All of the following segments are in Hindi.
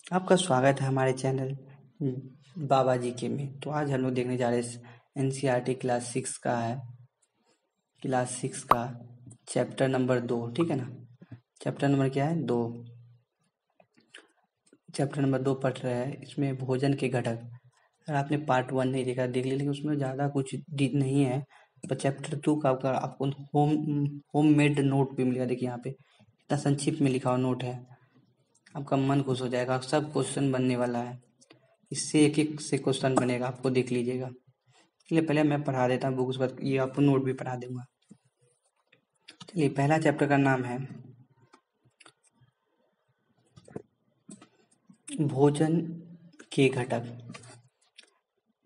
आपका स्वागत है हमारे चैनल बाबा जी के में। तो आज हम लोग देखने जा रहे हैं एनसीईआरटी क्लास सिक्स का चैप्टर नंबर 2। ठीक है ना। चैप्टर नंबर क्या है? 2। चैप्टर नंबर 2 पढ़ रहे हैं। इसमें भोजन के घटक। अगर आपने पार्ट 1 नहीं देखा देख लिया, लेकिन उसमें ज़्यादा कुछ नहीं है। पर चैप्टर 2 का आपको होम मेड नोट भी मिलेगा। देखिए यहाँ पे इतना संक्षिप्त में लिखा हुआ नोट है, आपका मन खुश हो जाएगा। सब क्वेश्चन बनने वाला है, इससे एक एक से क्वेश्चन बनेगा, आपको देख लीजिएगा। चलिए पहले मैं पढ़ा देता हूँ बुक, उसके बाद ये आपको नोट भी पढ़ा दूंगा। चलिए पहला चैप्टर का नाम है भोजन के घटक।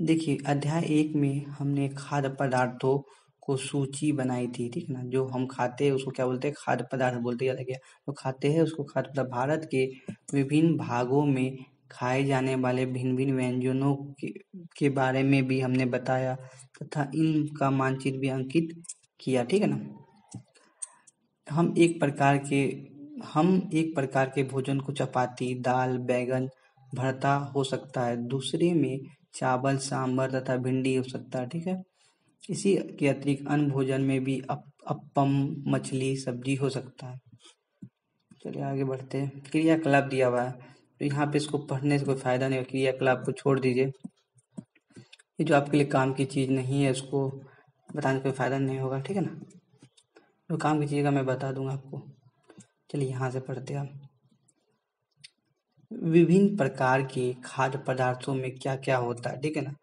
देखिए अध्याय 1 में हमने खाद्य पदार्थों को सूची बनाई थी। ठीक है ना। जो हम खाते हैं उसको क्या बोलते हैं? खाद्य पदार्थ बोलते हैं। याद रखिए, तो खाते हैं उसको खाद्य पदार्थ। भारत के विभिन्न भागों में खाए जाने वाले भिन्न भिन्न व्यंजनों के बारे में भी हमने बताया तथा इनका मानचित्र भी अंकित किया। ठीक है ना। हम एक प्रकार के भोजन को चपाती, दाल, बैंगन भरता हो सकता है। दूसरे में चावल, सांभर तथा भिंडी हो सकता है। ठीक है। इसी के अतिरिक्त अन्य भोजन में भी अप्पम, मछली, सब्जी हो सकता है। चलिए आगे बढ़ते हैं। क्रियाकलाप दिया हुआ है, तो यहाँ पे इसको पढ़ने से कोई फायदा नहीं है। क्रियाकलाप को छोड़ दीजिए, ये जो आपके लिए काम की चीज नहीं है उसको बताने से कोई फायदा नहीं होगा। ठीक है ना। जो काम की चीज का मैं बता दूंगा आपको। चलिए यहाँ से पढ़ते हैं हम। विभिन्न प्रकार के खाद्य पदार्थों में क्या क्या होता है। ठीक है ना।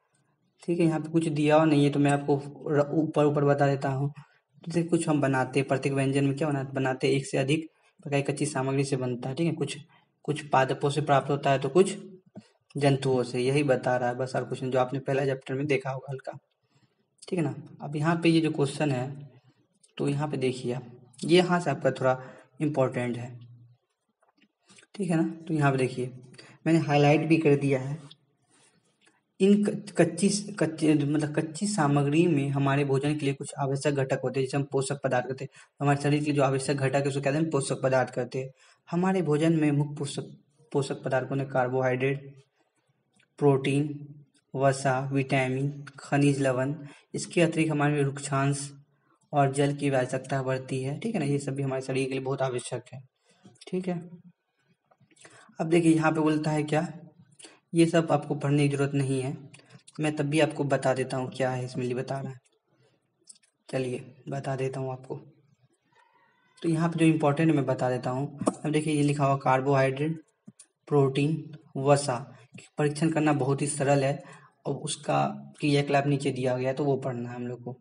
ठीक है, यहाँ पे कुछ दिया हुआ नहीं है तो मैं आपको ऊपर ऊपर बता देता हूँ। जैसे कुछ हम बनाते हैं, प्रत्येक व्यंजन में क्या बनाते हैं, एक से अधिक प्रकार की कच्ची सामग्री से बनता है। ठीक है। कुछ कुछ पादपों से प्राप्त होता है तो कुछ जंतुओं से। यही बता रहा है बस, और कुछ नहीं, जो आपने पहला चैप्टर में देखा होगा हल्का। ठीक है ना। अब यहाँ पे ये जो क्वेश्चन है, तो यहाँ पे देखिए आप, ये यहाँ से आपका थोड़ा इम्पोर्टेंट है। ठीक है ना। तो यहाँ पे देखिए मैंने हाईलाइट भी कर दिया है। इन कच्ची सामग्री में हमारे भोजन के लिए कुछ आवश्यक घटक होते हैं, जिसे हम पोषक पदार्थ कहते हैं। हमारे शरीर के लिए जो आवश्यक घटक है उसको कहते हैं पोषक पदार्थ कहते हैं। हमारे भोजन में मुख्य पोषक पदार्थों ने कार्बोहाइड्रेट, प्रोटीन, वसा, विटामिन, खनिज लवण। इसके अतिरिक्त हमारे में रुक्षांश और जल की आवश्यकता बढ़ती है। ठीक है ना। ये सब भी हमारे शरीर के लिए बहुत आवश्यक है। ठीक है। अब देखिए यहाँ पे बोलता है क्या, ये सब आपको पढ़ने की जरूरत नहीं है, मैं तब भी आपको बता देता हूँ क्या है इसमें लिए बता रहा है। चलिए बता देता हूँ आपको। तो यहाँ पे जो इम्पोर्टेंट मैं बता देता हूँ। अब देखिए ये लिखा हुआ कार्बोहाइड्रेट, प्रोटीन, वसा। परीक्षण करना बहुत ही सरल है, और उसका क्रियाकलाप नीचे दिया गया है, तो वो पढ़ना है हम लोग को।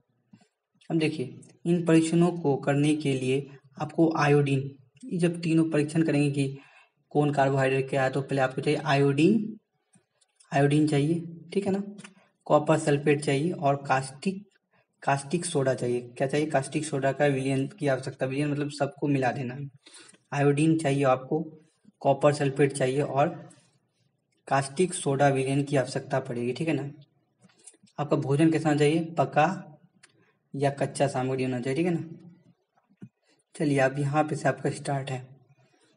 अब देखिए इन परीक्षणों को करने के लिए आपको आयोडीन, ये जब तीनों परीक्षण करेंगे कि कौन कार्बोहाइड्रेट क्या है, तो पहले आपको चाहिए आयोडीन चाहिए। ठीक है ना। कॉपर सल्फेट चाहिए और कास्टिक सोडा चाहिए। क्या चाहिए? कास्टिक सोडा का विलयन की आवश्यकता। विलयन मतलब सबको मिला देना है। आयोडीन चाहिए आपको, कॉपर सल्फेट चाहिए और कास्टिक सोडा विलयन की आवश्यकता पड़ेगी। ठीक है ना। आपका भोजन कैसा होना चाहिए? पका या कच्चा सामग्री होना चाहिए। ठीक है ना। चलिए अब यहाँ पे से आपका स्टार्ट है।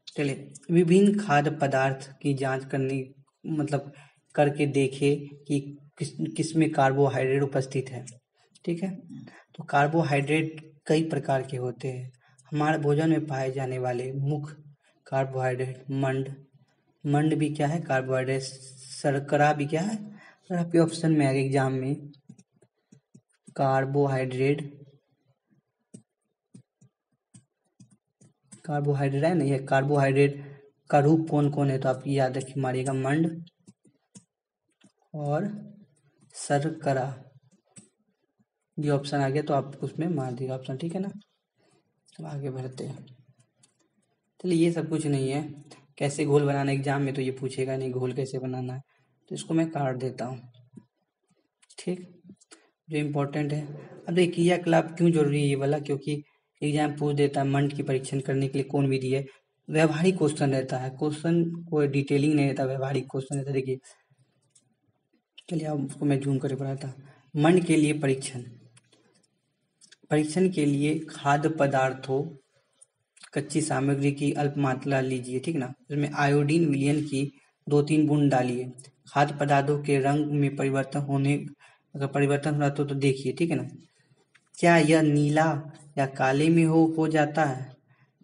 चलिए विभिन्न खाद्य पदार्थ की जांच करने मतलब करके देखे कि किस में कार्बोहाइड्रेट उपस्थित है। ठीक है। तो कार्बोहाइड्रेट कई प्रकार के होते हैं। हमारे भोजन में पाए जाने वाले मुख्य कार्बोहाइड्रेट मंड भी क्या है? कार्बोहाइड्रेट। शर्करा भी क्या है? अगर आपके ऑप्शन में आगे एग्जाम में कार्बोहाइड्रेट नहीं है, कार्बोहाइड्रेट का रूप कौन कौन है, तो आप याद रखिए मारिएगा मंड और शर्करा। ये ऑप्शन आ गया तो आप उसमें मार दीजिएगा ऑप्शन। ठीक है ना। अब आगे बढ़ते हैं। चलिए ये सब कुछ नहीं है। कैसे घोल बनाना एग्जाम में तो ये पूछेगा नहीं, घोल कैसे बनाना है, तो इसको मैं काट देता हूँ। ठीक। जो इम्पोर्टेंट है, अब देखिए क्रियाकलाप क्यों जरूरी है ये वाला, क्योंकि एग्जाम पूछ देता है मंड की परीक्षण करने के लिए कौन विधि है। व्यवहारिक क्वेश्चन रहता है, क्वेश्चन कोई डिटेलिंग नहीं रहता, व्यवहारिक क्वेश्चन रहता है। देखिए चलिए अब उसको मैं जूम करके पढ़ाता। मंड के लिए परीक्षण के लिए खाद्य पदार्थों, कच्ची सामग्री की अल्प मात्रा लीजिए। ठीक ना। उसमें आयोडीन विलयन की 2-3 बूंद डालिए। खाद्य पदार्थों के रंग में परिवर्तन होने अगर परिवर्तन हो रहा तो देखिए, ठीक है ना। क्या यह नीला या काले में हो जाता है?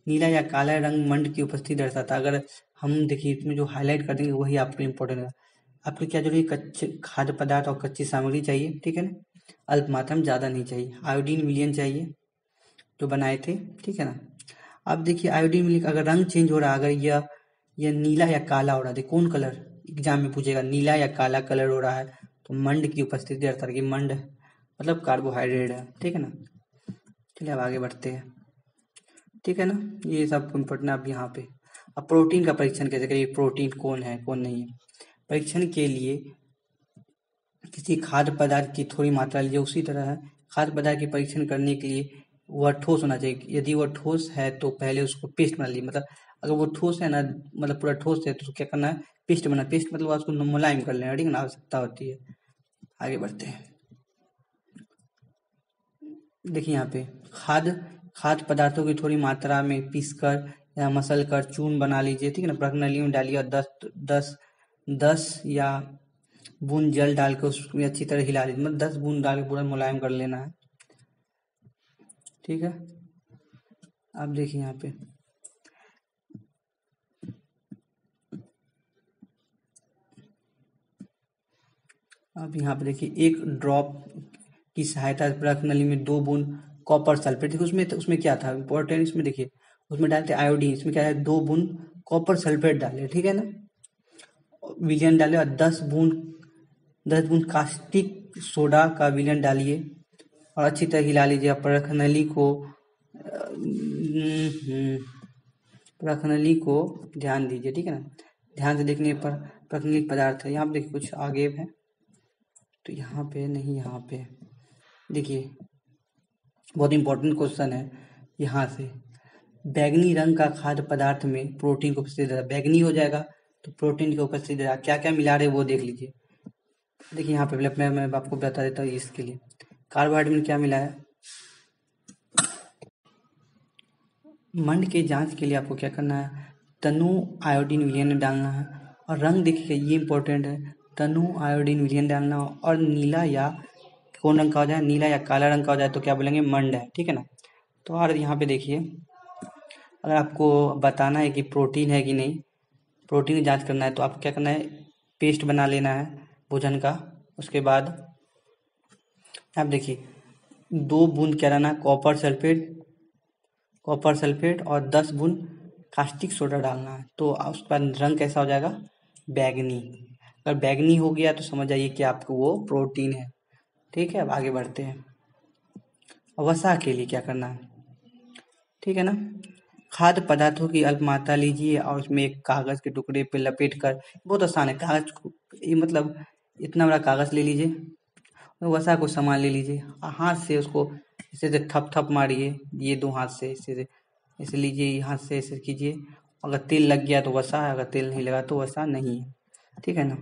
नीला या काला रंग मंड की उपस्थिति दर्शाता है। अगर हम देखिए इसमें जो हाईलाइट कर देंगे वही आपको इम्पोर्टेंट है। आपको क्या जरूरी, कच्चे खाद्य पदार्थ और कच्ची सामग्री चाहिए, ठीक है ना। अल्प मात्रा में ज़्यादा नहीं चाहिए। आयोडीन विलयन चाहिए जो बनाए थे, ठीक है ना। अब देखिए आयोडीन विलयन अगर रंग चेंज हो रहा है, अगर यह नीला या काला हो रहा है, कौन कलर एग्जाम में पूछेगा, नीला या काला कलर हो रहा है तो मंड की उपस्थिति दर्शाता है कि मंड मतलब कार्बोहाइड्रेट है, ठीक है ना। चलिए अब आगे बढ़ते हैं, ठीक है ना। ये सब इम्पोर्टेंट आप यहाँ पे। अब प्रोटीन का परीक्षण कैसे करिए, प्रोटीन कौन है कौन नहीं है। परीक्षण के लिए किसी खाद्य पदार्थ की थोड़ी मात्रा लीजिए। उसी तरह है खाद्य पदार्थ की परीक्षण करने के लिए वह ठोस होना चाहिए। यदि वह ठोस है तो पहले उसको पेस्ट बना लीजिए। मतलब अगर वो ठोस है ना, मतलब पूरा ठोस है तो क्या करना है, पेस्ट बना। पेस्ट मतलब उसको मुलायम कर लेना, ठीक है ना, आवश्यकता होती है। आगे बढ़ते हैं, देखिए यहाँ पे खाद्य पदार्थों की थोड़ी मात्रा में पीसकर या मसल कर चूर्ण बना लीजिए, ठीक है ना। प्रश्नावली में डालिए और 10 या बूंद जल डालकर उसमें अच्छी तरह हिला लीजिए। मतलब 10 बूंद डाल के पूरा मुलायम कर लेना है, ठीक है। अब देखिए यहाँ पे अब यहाँ पे देखिए एक ड्रॉप की सहायता से प्रश्नावली में 2 बूंद कॉपर सल्फेट, देखिए उसमें क्या था इम्पोर्टेंट, इसमें देखिए उसमें डालते आयोडीन, इसमें क्या है 2 बूंद कॉपर सल्फेट डाले, ठीक है ना। विलयन डाले और 10 बूंद कास्टिक सोडा का विलयन डालिए और अच्छी तरह हिला लीजिए। प्रखनली को ध्यान दीजिए, ठीक है ना। ध्यान से देखने पर प्रखनली पदार्थ है। यहाँ पे देखिए कुछ आगे है तो यहाँ पे नहीं, यहाँ पे देखिए बहुत इंपॉर्टेंट क्वेश्चन है। यहाँ से बैगनी रंग का खाद्य पदार्थ में प्रोटीन की उपस्थिति, बैगनी हो जाएगा तो प्रोटीन की उपस्थिति क्या क्या मिला रहे वो देख लीजिए। देखिए यहाँ पे मैं आपको बता देता हूँ इसके लिए। कार्बोहाइड्रेट में क्या मिला है, मंड के जांच के लिए आपको क्या करना है, तनु आयोडीन विलयन डालना है। और रंग देखिए ये इंपॉर्टेंट है, तनु आयोडीन विलयन डालना। और नीला या कौन रंग का हो जाए, नीला या काला रंग का हो जाए तो क्या बोलेंगे, मंड है, ठीक है ना। तो और यहाँ पे देखिए अगर आपको बताना है कि प्रोटीन है कि नहीं, प्रोटीन की जांच करना है तो आपको क्या करना है, पेस्ट बना लेना है भोजन का। उसके बाद आप देखिए 2 बूंद क्या रहना, कॉपर सल्फेट और 10 बूंद कास्टिक सोडा डालना है। तो उसके बाद रंग कैसा हो जाएगा, बैगनी। अगर बैगनी हो गया तो समझ जाइए कि आपको वो प्रोटीन है, ठीक है। अब आगे बढ़ते हैं। वसा के लिए क्या करना है, ठीक है ना। खाद्य पदार्थों की अल्प मात्रा लीजिए और उसमें एक कागज के टुकड़े पे लपेट कर, बहुत आसान है कागज को, ये मतलब इतना बड़ा कागज ले लीजिए, वसा को सामान ले लीजिए, हाथ से उसको इसे से थप थप मारिए, ये 2 हाथ से इसे लीजिए, हाथ से ऐसे कीजिए। अगर तेल लग गया तो वसा है, अगर तेल नहीं लगा तो वसा नहीं है, ठीक है ना।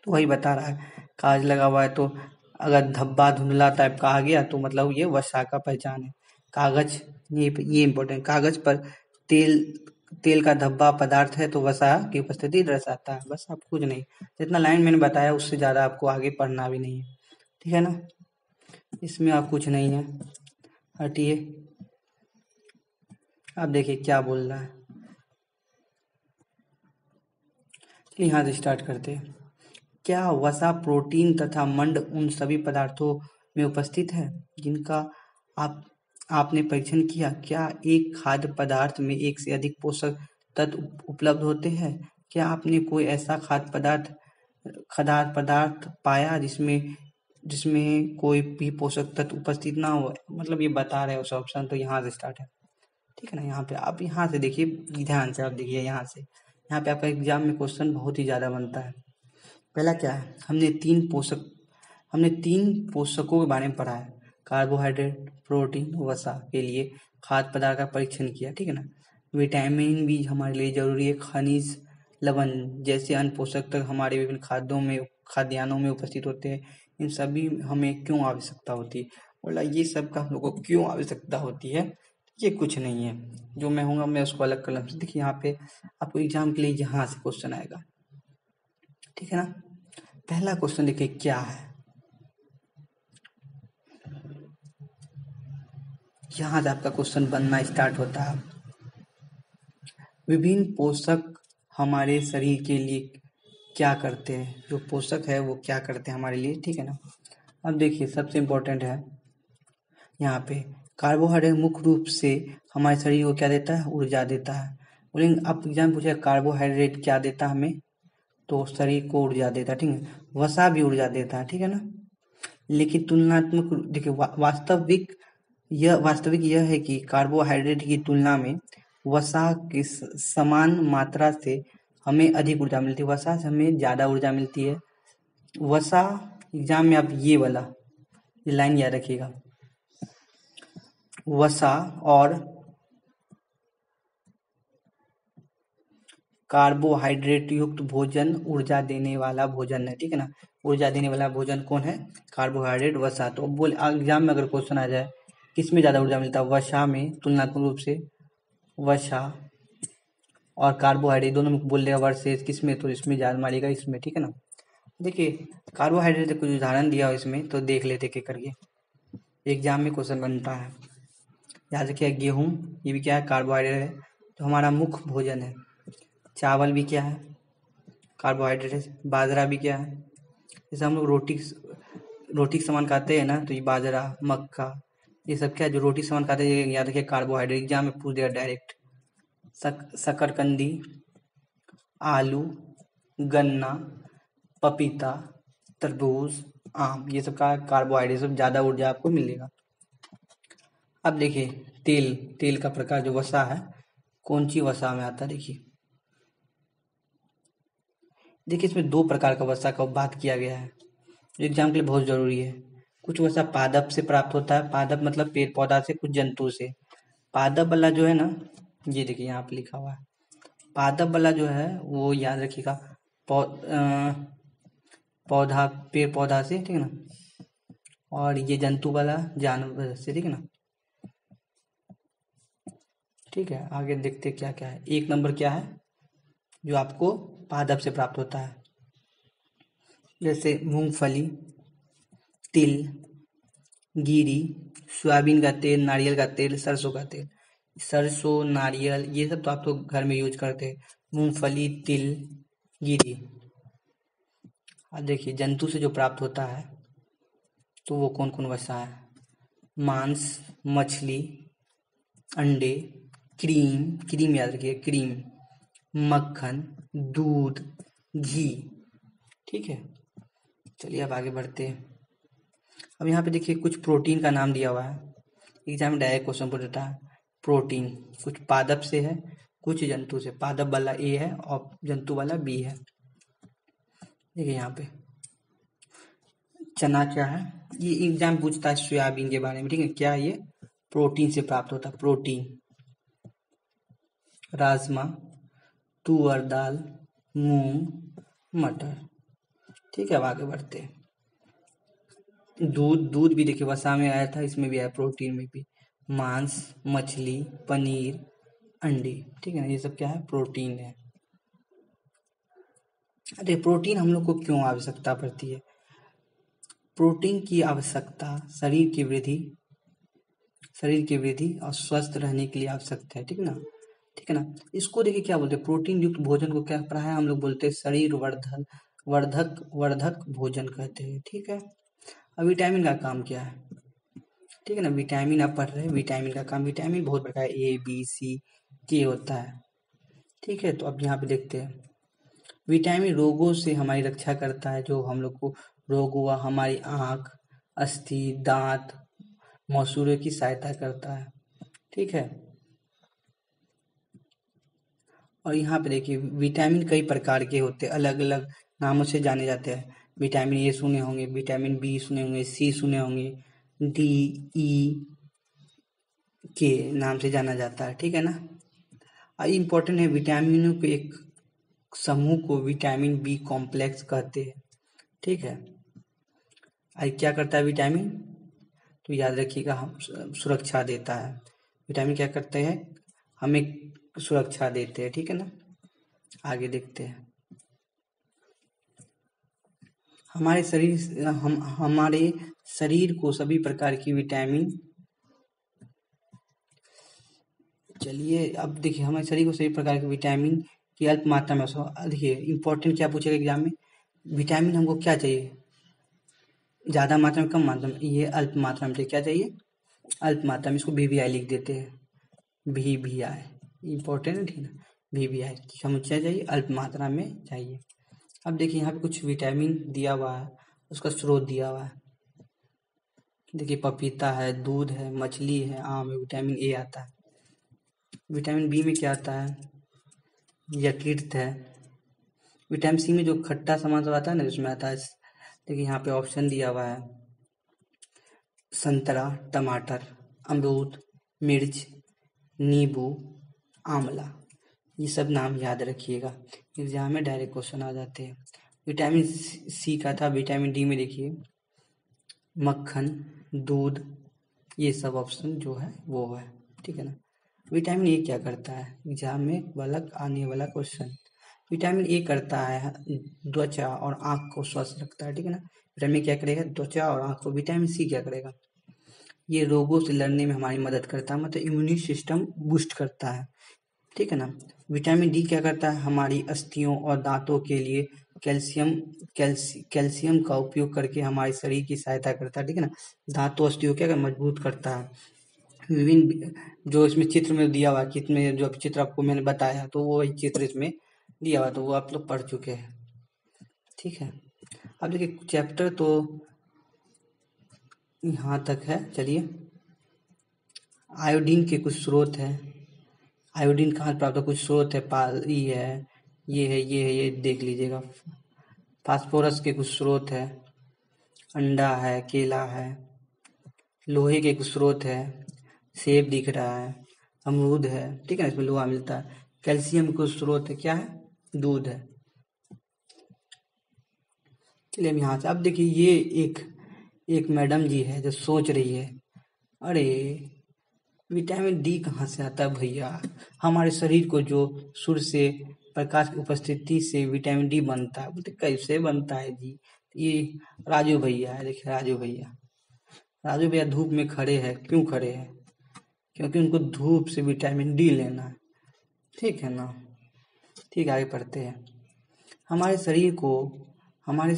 तो वही बता रहा है, कागज लगा हुआ है तो अगर धब्बा धुंधला टाइप का आ गया तो मतलब ये वसा का पहचान है। कागज, ये इम्पोर्टेंट, कागज पर तेल का धब्बा पदार्थ है तो वसा की उपस्थिति दर्शाता है। बस आप कुछ नहीं, जितना लाइन मैंने बताया उससे ज्यादा आपको आगे पढ़ना भी नहीं है, ठीक है ना। इसमें आप कुछ नहीं है, हटिए। अब देखिए क्या बोल रहा है, चलिए यहाँ से स्टार्ट करते हैं। क्या वसा प्रोटीन तथा मंड उन सभी पदार्थों में उपस्थित है जिनका आपने परीक्षण किया? क्या एक खाद्य पदार्थ में एक से अधिक पोषक तत्व उपलब्ध होते हैं? क्या आपने कोई ऐसा खाद्य पदार्थ पाया जिसमें कोई भी पोषक तत्व उपस्थित ना हो? मतलब ये बता रहे हो उस ऑप्शन, तो यहाँ से स्टार्ट है, ठीक है ना। यहाँ पे आप यहाँ से देखिए, ध्यान से आप देखिए यहाँ पे आपका एग्जाम में क्वेश्चन बहुत ही ज्यादा बनता है। पहला क्या है, हमने 3 पोषकों के बारे में पढ़ा है, कार्बोहाइड्रेट, प्रोटीन, वसा के लिए खाद्य पदार्थ का परीक्षण किया, ठीक है ना। विटामिन भी हमारे लिए जरूरी है, खनिज लवण जैसे अन्य पोषक तत्व हमारे विभिन्न खाद्यान्नों में उपस्थित होते हैं। इन सभी हमें क्यों आवश्यकता होती है, बोला ये सब का हम लोग को क्यों आवश्यकता होती है, ये कुछ नहीं है। जो मैं हूँगा मैं उसको अलग कलम से, देखिए यहाँ पे आपको एग्जाम के लिए यहाँ से क्वेश्चन आएगा, ठीक है ना। पहला क्वेश्चन देखिए क्या है, यहाँ से आपका क्वेश्चन बनना स्टार्ट होता है। विभिन्न पोषक हमारे शरीर के लिए क्या करते हैं, जो पोषक है वो क्या करते हैं हमारे लिए, ठीक है ना। अब देखिए सबसे इम्पोर्टेंट है यहाँ पे, कार्बोहाइड्रेट मुख्य रूप से हमारे शरीर को क्या देता है, ऊर्जा देता है। बोलेंगे अब एग्जाम पूछे कार्बोहाइड्रेट क्या देता है हमें, तो शरीर को ऊर्जा देता है, ठीक है। वसा भी ऊर्जा देता है, ठीक है ना। लेकिन तुलनात्मक देखिए वास्तविक यह है कि कार्बोहाइड्रेट की तुलना में वसा की समान मात्रा से हमें अधिक ऊर्जा मिलती है, वसा से हमें ज्यादा ऊर्जा मिलती है। वसा एग्जाम में आप ये वाला ये लाइन याद रखिएगा, वसा और कार्बोहाइड्रेट युक्त भोजन ऊर्जा देने वाला भोजन है, ठीक है ना। ऊर्जा देने वाला भोजन कौन है, कार्बोहाइड्रेट, वसा। तो बोल एग्जाम में अगर क्वेश्चन आ जाए किस में ज्यादा ऊर्जा मिलता है, वसा में, तुलनात्मक रूप से वसा और कार्बोहाइड्रेट दोनों में बोल रहे वर्सेस किस में, तो इसमें ज्यादा मारेगा, इसमें, ठीक है ना। देखिए कार्बोहाइड्रेट का कुछ उदाहरण दिया हो इसमें, तो देख लेते के करके, एग्जाम में क्वेश्चन बनता है। याद रखिए गेहूं, ये भी क्या है, कार्बोहाइड्रेट है, तो हमारा मुख्य भोजन है। चावल भी क्या है, कार्बोहाइड्रेट है। बाजरा भी क्या है, जैसे हम लोग रोटी के सामान खाते हैं ना, तो ये बाजरा, मक्का, ये सब क्या है, जो रोटी के सामान खाते हैं, याद रखिए कार्बोहाइड्रेट, एग्जाम में पूछ दिया डायरेक्ट। शकरकंदी, आलू, गन्ना, पपीता, तरबूज, आम, ये सब का कार्बोहाइड्रेट, सब ज्यादा ऊर्जा आपको मिलेगा। अब देखिए तेल का प्रकार जो वसा है, कौन सी वसा में आता है, देखिए इसमें दो प्रकार का वसा का बात किया गया है, जो एग्जाम के लिए बहुत जरूरी है। कुछ वसा पादप से प्राप्त होता है, पादप मतलब पेड़ पौधा से, कुछ जंतु से। पादप वाला जो है ना, ये देखिए यहाँ पे लिखा हुआ है, पादप वाला जो है वो याद रखिएगा, पौधा, पेड़ पौधा से, ठीक है ना। और ये जंतु वाला जानवर से, ठीक है ना। ठीक है, आगे देखते क्या क्या है। एक नंबर क्या है, जो आपको पादप से प्राप्त होता है, जैसे मूंगफली, तिल, गिरी, सोयाबीन का तेल, नारियल का तेल, सरसों का तेल। सरसों, नारियल, ये सब तो आप तो घर में यूज करते हैं। मूंगफली, तिल, गिरी। अब देखिए जंतु से जो प्राप्त होता है, तो वो कौन कौन वसा है, मांस, मछली, अंडे, क्रीम याद रखिए, क्रीम, मक्खन, दूध, घी, ठीक है। चलिए अब आगे बढ़ते हैं। अब यहाँ पे देखिए कुछ प्रोटीन का नाम दिया हुआ है, एग्जाम में डायरेक्ट क्वेश्चन पूछ देता है। प्रोटीन कुछ पादप से है, कुछ जंतु से। पादप वाला ए है और जंतु वाला बी है। देखिए यहाँ पे चना क्या है, ये एग्जाम पूछता है सोयाबीन के बारे में, ठीक है। क्या है ये, प्रोटीन से प्राप्त होता है, प्रोटीन। राजमा, तुअर दाल, मूंग, मटर, ठीक है। अब आगे बढ़ते हैं। दूध भी देखिए वसा में आया था, इसमें भी आया, प्रोटीन में भी। मांस, मछली, पनीर, अंडे, ठीक है ना, ये सब क्या है, प्रोटीन है। अरे प्रोटीन हम लोग को क्यों आवश्यकता पड़ती है, प्रोटीन की आवश्यकता शरीर की वृद्धि और स्वस्थ रहने के लिए आवश्यक है, ठीक है ना। ठीक है ना। इसको देखिए क्या बोलते हैं, प्रोटीन युक्त भोजन को क्या पढ़ा है हम लोग, बोलते हैं शरीर वर्धक भोजन कहते हैं, ठीक है। अब विटामिन का काम क्या है, ठीक है ना। विटामिन आप पढ़ रहे हैं, विटामिन का काम, विटामिन बहुत प्रकार A B C K होता है, ठीक है। तो अब यहाँ पे देखते हैं, विटामिन रोगों से हमारी रक्षा करता है, जो हम लोग को रोग हुआ, हमारी आंख, अस्थि, दांत, मसूड़ों की सहायता करता है, ठीक है। और यहाँ पे देखिए विटामिन कई प्रकार के होते हैं, अलग अलग नामों से जाने जाते हैं। विटामिन ए सुने होंगे, विटामिन बी सुने होंगे, सी सुने होंगे, डी, ई के नाम से जाना जाता है, ठीक है ना। और इम्पोर्टेंट है, विटामिनों के एक समूह को विटामिन बी कॉम्प्लेक्स कहते हैं, ठीक है। और क्या करता है विटामिन, तो याद रखिएगा, हम सुरक्षा देता है। विटामिन क्या करते हैं, हमें सुरक्षा देते हैं, ठीक है ना। आगे देखते हैं। हमारे शरीर को सभी प्रकार की विटामिन, चलिए अब देखिए, हमारे शरीर को सभी प्रकार के विटामिन की अल्प मात्रा में, देखिए इंपॉर्टेंट क्या पूछेगा एग्जाम में, विटामिन हमको क्या चाहिए, ज्यादा मात्रा में, कम मात्रा में, ये अल्प मात्रा में चाहिए, क्या चाहिए, अल्प मात्रा में। इसको VVI लिख देते हैं, VVI इंपॉर्टेंट है, ठीक है, VVI हमें क्या चाहिए, अल्प मात्रा में चाहिए। अब देखिए यहाँ पे कुछ विटामिन दिया हुआ है, उसका स्रोत दिया हुआ है, देखिए पपीता है, दूध है, मछली है, आम है, विटामिन ए आता है। विटामिन बी में क्या आता है, यकृत है। विटामिन सी में जो खट्टा सामान सब आता है ना, उसमें आता है, देखिए यहाँ पे ऑप्शन दिया हुआ है, संतरा, टमाटर, अमरूद, मिर्च, नींबू, आंवला, ये सब नाम याद रखिएगा, एग्जाम में डायरेक्ट क्वेश्चन आ जाते हैं। विटामिन सी का था, विटामिन डी में देखिए मक्खन, दूध, ये सब ऑप्शन जो है वो है, ठीक है ना। विटामिन ए क्या करता है, एग्जाम में वाला आने वाला क्वेश्चन, विटामिन ए करता है त्वचा और आंख को स्वस्थ रखता है, ठीक है ना। विटामिन क्या करेगा, त्वचा और आंख को। विटामिन सी क्या करेगा, ये रोगों से लड़ने में हमारी मदद करता है, मतलब इम्यूनिटी सिस्टम बूस्ट करता है, ठीक है ना। विटामिन डी क्या करता है, हमारी अस्थियों और दांतों के लिए कैल्शियम का उपयोग करके हमारे शरीर की सहायता करता है, ठीक है ना। दांतों अस्थियों क्या मजबूत करता है। विभिन्न जो इसमें चित्र में दिया हुआ, चित्र में जो चित्र आपको मैंने बताया, तो वो वही चित्र इसमें दिया हुआ, तो वो आप लोग पढ़ चुके हैं, ठीक है। अब देखिए चैप्टर तो यहाँ तक है। चलिए, आयोडीन के कुछ स्रोत है, आयोडीन कहाँ प्राप्त, कुछ स्रोत है, ये देख लीजिएगा। फास्फोरस के कुछ स्रोत है, अंडा है, केला है। लोहे के कुछ स्रोत है, सेब दिख रहा है, अमरूद है, ठीक है ना, इसमें लोहा मिलता है। कैल्शियम के कुछ स्रोत है, क्या है, दूध है। चलिए हम यहाँ से, अब देखिए ये एक मैडम जी है जो सोच रही है, अरे विटामिन डी कहाँ से आता है भैया, हमारे शरीर को जो सूर्य से प्रकाश की उपस्थिति से विटामिन डी बनता है, बोलते कैसे बनता है जी। ये राजू भैया है, देखिए राजू भैया धूप में खड़े हैं, क्यों खड़े हैं, क्योंकि उनको धूप से विटामिन डी लेना है, ठीक है ना। ठीक, आगे पढ़ते हैं। हमारे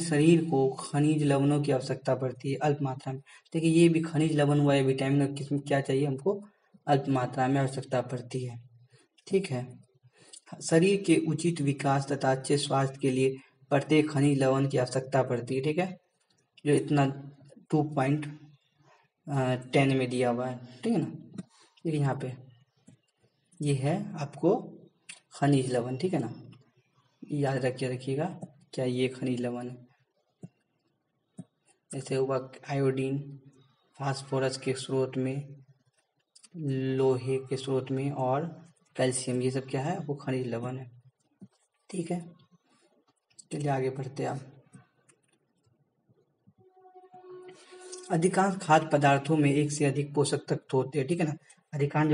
शरीर को खनिज लवणों की आवश्यकता पड़ती है अल्प मात्रा में। देखिए ये भी खनिज लवण हुआ है, विटामिन किसमें क्या चाहिए हमको, अल्प मात्रा में आवश्यकता पड़ती है, ठीक है। शरीर के उचित विकास तथा अच्छे स्वास्थ्य के लिए प्रत्येक खनिज लवण की आवश्यकता पड़ती है, ठीक है। जो इतना 2.10 में दिया हुआ है, ठीक है ना। देखिए यहाँ पे ये है आपको खनिज लवण, ठीक है ना, याद रखिएगा क्या ये खनिज लवण है। जैसे हुआ आयोडीन, फास्फोरस के स्रोत में, लोहे के स्रोत में, और कैल्शियम, ये सब क्या है, वो खनिज लवण है, ठीक है। चलिए आगे बढ़ते हैं। आप अधिकांश खाद्य पदार्थों में एक से अधिक पोषक तत्व होते हैं, ठीक है ना। अधिकांश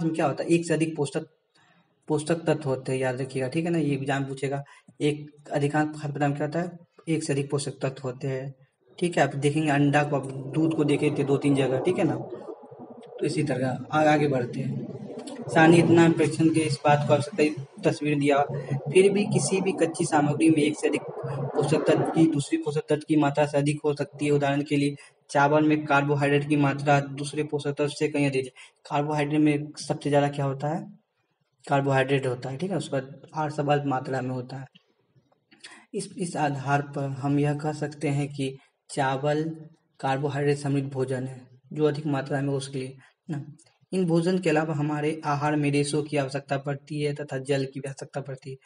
में क्या होता है, एक से अधिक पोषक तत्व होते हैं, याद रखिएगा, ठीक है ना। ये एग्जाम पूछेगा, एक अधिकांश खाद्य पदार्थ में क्या होता है, एक से अधिक पोषक तत्व होते हैं, ठीक है। आप देखेंगे अंडा को, दूध को देखे थे 2-3 जगह, ठीक है ना। तो इसी तरह आगे बढ़ते हैं। सारणी इतना परीक्षण के इस बात को आवश्यकता तस्वीर दिया, फिर भी किसी भी कच्ची सामग्री में एक से अधिक पोषक तत्व की दूसरी पोषक तत्व की मात्रा से अधिक हो सकती है। उदाहरण के लिए चावल में कार्बोहाइड्रेट की मात्रा दूसरे पोषक तत्व से कहीं अधिक। कार्बोहाइड्रेट में सबसे ज्यादा क्या होता है, कार्बोहाइड्रेट होता है, ठीक है। उसके बाद और सब अल्प मात्रा में होता है। इस आधार पर हम यह कह सकते हैं कि चावल कार्बोहाइड्रेट समृद्ध भोजन है, जो अधिक मात्रा में उसके लिए ना। इन भोजन के अलावा हमारे आहार में रेशों की आवश्यकता पड़ती है तथा जल की भी आवश्यकता पड़ती है।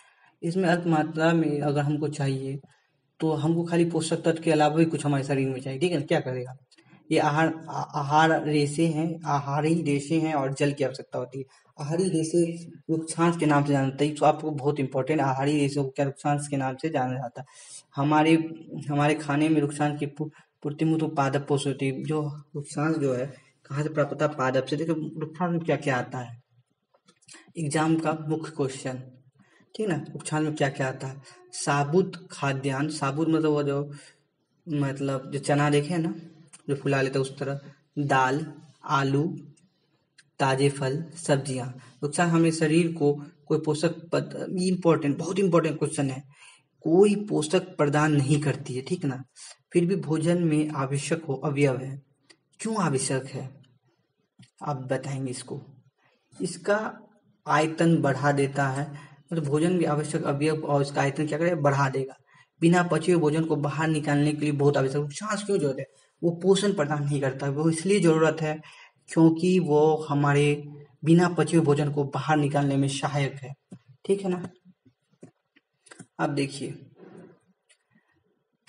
इसमें अल्प मात्रा में अगर हमको चाहिए तो हमको खाली पोषक तत्व के अलावा भी कुछ हमारे शरीर में चाहिए, ठीक है। क्या करेगा, ये आहारी रेशे हैं और जल की आवश्यकता होती है। आहारी रेशे रुक्षांश के नाम से जाना जाता है, तो आपको बहुत इंपॉर्टेंट, आहारी रेशे को क्या रुक्षांश के नाम से जाना जाता है। हमारे खाने में रुक्षांश की पूर्ति मुख्य पादप पोषक होती है। जो रुक्षांश जो है कहाँ से प्राप्त होता है, पादप से। देखो रुक्षांश में क्या क्या आता है, एग्जाम का मुख्य क्वेश्चन, ठीक है ना। उपक्षांत में क्या क्या आता है? साबुत खाद्यान्न, साबुत मतलब वो जो, मतलब जो चना देखे ना, जो फुला लेते हैं उस तरह, दाल, आलू, ताजे फल, सब्जियां। नुकसान हमें शरीर को कोई पोषक इंपॉर्टेंट, बहुत इंपॉर्टेंट क्वेश्चन है, कोई पोषक प्रदान नहीं करती है, ठीक ना। फिर भी भोजन में आवश्यक हो अवयव है। क्यों आवश्यक है आप बताएंगे इसको? इसका आयतन बढ़ा देता है, मतलब भोजन भी आवश्यक अवयव और इसका आयतन क्या करेगा, बढ़ा देगा। बिना पचे हुए भोजन को बाहर निकालने के लिए बहुत आवश्यक। सांस क्यों जरूरत है? वो पोषण प्रदान नहीं करता, वो इसलिए जरूरत है क्योंकि वो हमारे बिना पचे हुए भोजन को बाहर निकालने में सहायक है, ठीक है ना। अब देखिए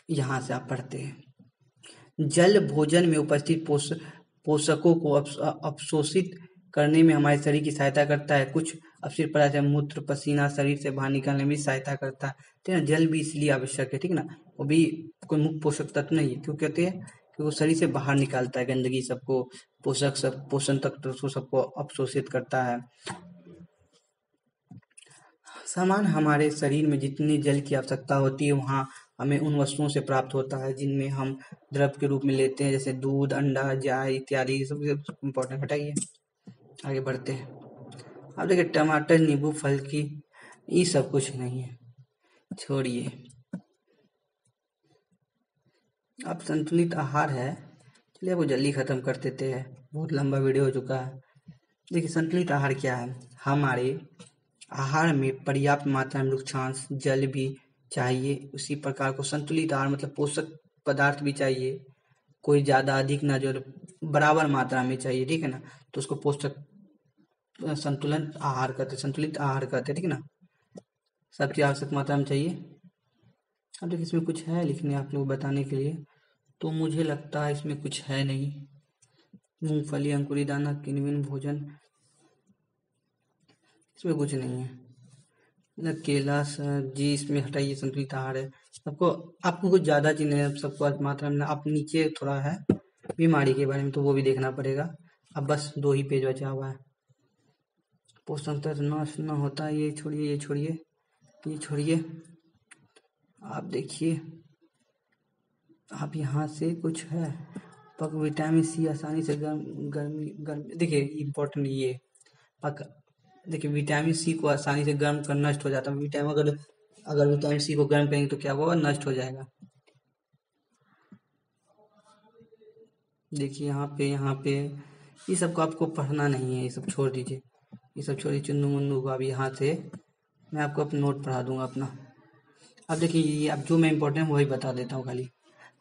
यहां से आप पढ़ते हैं, जल भोजन में उपस्थित पोषकों को अवशोषित करने में हमारे शरीर की सहायता करता है। कुछ अपशिष्ट पदार्थ मूत्र पसीना शरीर से बाहर निकालने में भी सहायता करता है, ठीक है ना। जल भी इसलिए आवश्यक है, ठीक ना। वो भी कोई मुख्य पोषक तत्व नहीं है। क्यों कहते हैं? क्योंकि वो शरीर से बाहर निकालता है गंदगी सबको, पोषण तत्व सबको अवशोषित करता है। सामान हमारे शरीर में जितनी जल की आवश्यकता होती है वहाँ हमें उन वस्तुओं से प्राप्त होता है जिनमें हम द्रव के रूप में लेते हैं, जैसे दूध, अंडा, चाय इत्यादि। ये सब इम्पोर्टेंट। हटाइए, आगे बढ़ते हैं। अब देखिए टमाटर, नींबू, फल की, ये सब कुछ नहीं है, छोड़िए। अब संतुलित आहार है, चलिए वो जल्दी खत्म कर देते हैं, बहुत लंबा वीडियो हो चुका है। देखिए संतुलित आहार क्या है? हमारे आहार में पर्याप्त मात्रा में वृक्षांश, जल भी चाहिए, उसी प्रकार को संतुलित आहार मतलब पोषक पदार्थ भी चाहिए, कोई ज्यादा अधिक ना, जो बराबर मात्रा में चाहिए, ठीक है ना। तो उसको पोषक संतुलन आहार कहते, संतुलित आहार कहते, ठीक है ना। सबकी आवश्यक मात्रा में चाहिए। अब देखिए इसमें कुछ है लिखने आप लोग बताने के लिए, तो मुझे लगता है इसमें कुछ है नहीं। मूंगफली, अंकुरी दाना, किण्वन भोजन, इसमें कुछ नहीं है ना। केला, सब्जी, इसमें हटाइए, संतुलित आहार है। सबको, आपको कुछ ज्यादा चीजें हैं, सबको मात्रा में आप नीचे थोड़ा है बीमारी के बारे में, तो वो भी देखना पड़ेगा। अब बस 2 ही पेज बचा हुआ है। पोषण तत्व नष्ट न होता है, ये छोड़िए, ये छोड़िए, ये छोड़िए। आप देखिए, आप यहाँ से कुछ है, पक विटामिन सी आसानी से गर्मी देखिए इम्पोर्टेंट ये पक, देखिए विटामिन सी को आसानी से गर्म कर नष्ट हो जाता है। विटामिन अगर विटामिन सी को गर्म करेंगे तो क्या होगा, नष्ट हो जाएगा। देखिए यहाँ पे ये सबको आपको पढ़ना नहीं है, ये सब छोड़ दीजिए, ये सब छोड़िए। चुन्नू मुन्नू को अब यहाँ से मैं आपको अपना नोट पढ़ा दूंगा अपना। अब देखिए ये अब जो मैं इम्पोर्टेंट वही बता देता हूँ खाली।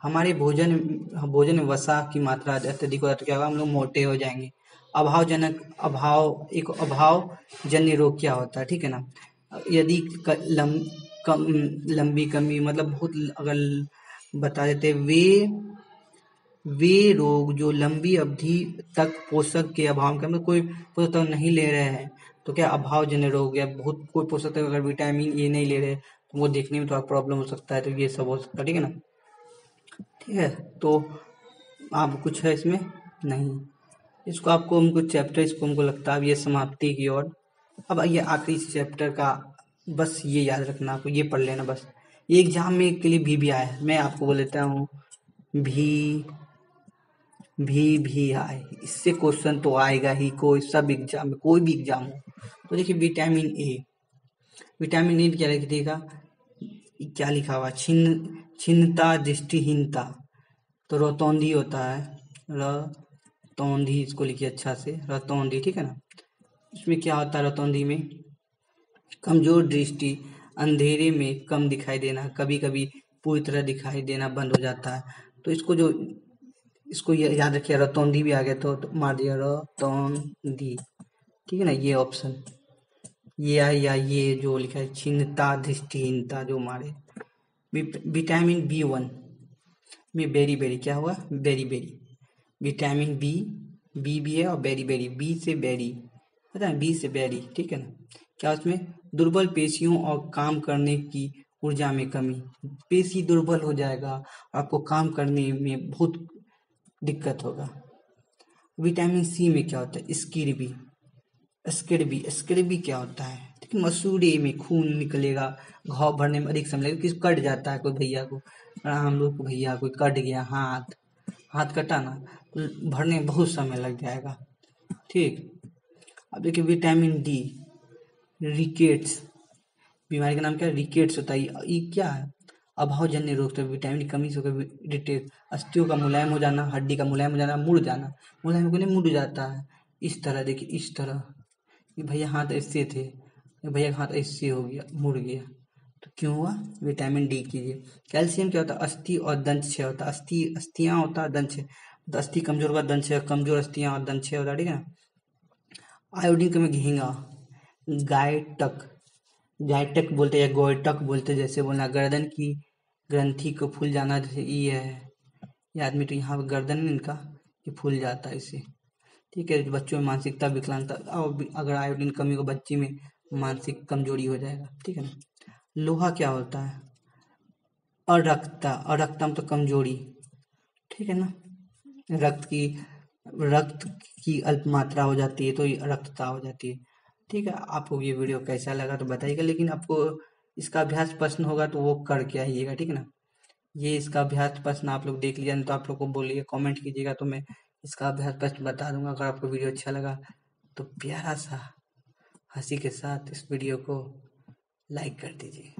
हमारे भोजन में वसा की मात्रा अत्यधिक होता है तो क्या होगा, हम लोग मोटे हो जाएंगे। एक अभाव जन्य रोग क्या होता है, ठीक है ना। यदि लंबी कमी मतलब बहुत, अगर बता देते, वे रोग जो लंबी अवधि तक पोषक के अभाव के, मतलब कोई पोषक तत्व नहीं ले रहे हैं तो क्या अभाव जन्य रोग, या बहुत कोई पोषक तत्व अगर विटामिन ए नहीं ले रहे तो वो देखने में थोड़ा प्रॉब्लम हो सकता है, तो ये सब हो सकता है, ठीक है ना। ठीक है, तो आप कुछ है इसमें नहीं, इसको आपको हमको चैप्टर, इसको हमको लगता है ये समाप्ति की ओर। अब ये आखिरी चैप्टर का, बस ये याद रखना, आपको ये पढ़ लेना बस। ये एग्जाम में के लिए भी आया है, मैं आपको बोल देता हूँ, भी आए, इससे क्वेश्चन तो आएगा ही, कोई सब एग्जाम में, कोई भी एग्जाम हो। तो देखिए विटामिन ए, विटामिन ए क्या लिख देगा, क्या लिखा हुआ, छिन्नता, दृष्टिहीनता, तो रतौंधी होता है, रतौंधी, इसको लिखिए अच्छा से, रतौंधी, ठीक है ना। इसमें क्या होता है रतौंधी में, कमजोर दृष्टि, अंधेरे में कम दिखाई देना, कभी कभी पूरी तरह दिखाई देना बंद हो जाता है। तो इसको याद रखिए, रतौंधी भी आ गया तो मार दिया रतौंधी, ठीक है ना। ये ऑप्शन ये है, या ये जो लिखा है छिन्नता दृष्टिहीनता जो मारे। विटामिन B1 में बेरी बेरी क्या हुआ, बेरी बेरी, विटामिन बी भी है, और बेरी बेरी, बी से बेरी, पता है, बी से बेरी, ठीक है ना। क्या उसमें दुर्बल पेशियों और काम करने की ऊर्जा में कमी, पेशी दुर्बल हो जाएगा, आपको काम करने में बहुत दिक्कत होगा। विटामिन सी में क्या होता है, स्किरबी, स्किरबी क्या होता है, कि मसूड़े में खून निकलेगा, घाव भरने में अधिक समय लगेगा। किसी कट जाता है कोई भैया को, हम लोग को भैया कोई कट गया, हाथ कटा ना, तो भरने में बहुत समय लग जाएगा। ठीक, अब देखिए विटामिन डी, रिकेट्स बीमारी का नाम क्या है? रिकेट्स होता है। ये क्या है? अभावजन्य रोग से विटामिन की कमी से होकर रिकेट, अस्थियों का मुलायम हो जाना, हड्डी का मुलायम हो जाना, मुड़ जाना, मुलायम होकर नहीं मुड़ जाता है। इस तरह देखिए, इस तरह ये भैया हाथ ऐसे थे, ये भैया का हाथ ऐसे हो गया, मुड़ गया, तो क्यों हुआ? विटामिन डी कीजिए। कैल्शियम क्या होता है? अस्थि और दंत क्षय होता है। अस्थियां होता है, दंत क्षय, तो अस्थि कमजोर होगा, दंत क्षय, कमजोर अस्थियां और दंत क्षय होता है। ठीक है ना? आयोडीन कमी घींगा, गायटक, गायटक बोलते हैं या गोयटक बोलते हैं, जैसे बोलना गर्दन की ग्रंथि को फूल जाना, जैसे ये है, ये आदमी तो यहाँ पे गर्दन में इनका ये फूल जाता है इससे। ठीक है, बच्चों में मानसिकता, विकलांगता, और अगर आयोडीन कमी को बच्ची में मानसिक कमजोरी हो जाएगा। ठीक है ना? लोहा क्या होता है? अरक्तता, अरक्तता मतलब कमजोरी। ठीक है ना? रक्त की अल्प मात्रा हो जाती है तो ये रक्तता हो जाती है। ठीक है, आपको ये वीडियो कैसा लगा तो बताइएगा, लेकिन आपको इसका अभ्यास प्रश्न होगा तो वो करके आइएगा। ठीक है ना? ये इसका अभ्यास प्रश्न आप लोग देख लिया, नहीं तो आप लोग को बोलिए, कमेंट कीजिएगा, तो मैं इसका अभ्यास प्रश्न बता दूंगा। अगर आपको वीडियो अच्छा लगा तो प्यारा सा हंसी के साथ इस वीडियो को लाइक कर दीजिए।